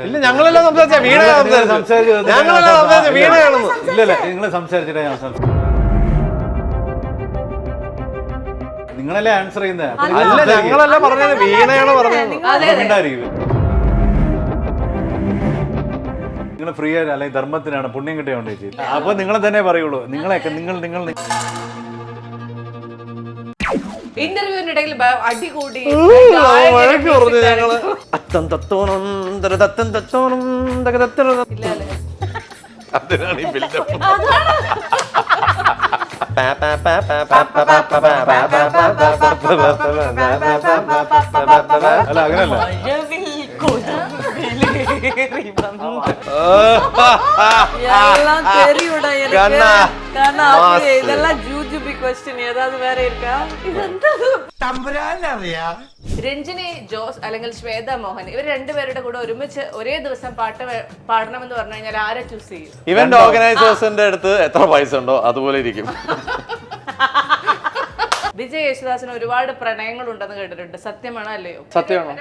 ഇല്ല ഞങ്ങളെല്ലാം സംസാരിച്ച വീണയാണെന്ന്. ഇല്ലല്ല നിങ്ങൾ സംസാരിച്ചിട്ടേ ഞാൻ നിങ്ങളല്ലേ ആൻസർ ചെയ്യുന്നത്. അല്ല ഞങ്ങളല്ല പറഞ്ഞത്, വീണയാണ് പറഞ്ഞത്. നിങ്ങൾ ഫ്രീ ആയിട്ട് അല്ലെങ്കിൽ ധർമ്മത്തിനാണ് പുണ്യം കിട്ടിയോണ്ട് ചേച്ചി. അപ്പൊ നിങ്ങളെ തന്നെ പറയുള്ളൂ. നിങ്ങളെയൊക്കെ നിങ്ങൾ ഇന്റർവ്യൂവിനിടയിൽ അടി കൂടി വഴക്ക് പറഞ്ഞു ഞങ്ങള്. അത്തം തത്തോണം തത്തം തത്തോണം അതിനാണ് ഈ ബിൽഡപ്പ്. അല്ല അങ്ങനല്ല. இதெல்லாம் ஜூஜுபி क्वेश्चन ஏதாவது வேற இருக்கா? രഞ്ജിനി ജോസ് അല്ലെങ്കിൽ ശ്വേത മോഹൻ ഇവർ രണ്ടുപേരുടെ കൂടെ ഒരുമിച്ച് ഒരേ ദിവസം പാട്ട് പാടണമെന്ന് പറഞ്ഞു കഴിഞ്ഞാൽ ആരെ ചൂസ് ചെയ്യും? ഇവന്റ് ഓർഗനൈസേഴ്സിന്റെ അടുത്ത് എത്ര പൈസ ഉണ്ടോ അതുപോലെ ഇരിക്കും. വിജയ് യേശുദാസിന് ഒരുപാട് പ്രണയങ്ങൾ ഉണ്ടെന്ന് കേട്ടിട്ടുണ്ട്. സത്യമാണോ അല്ലയോ? സത്യമാണോ?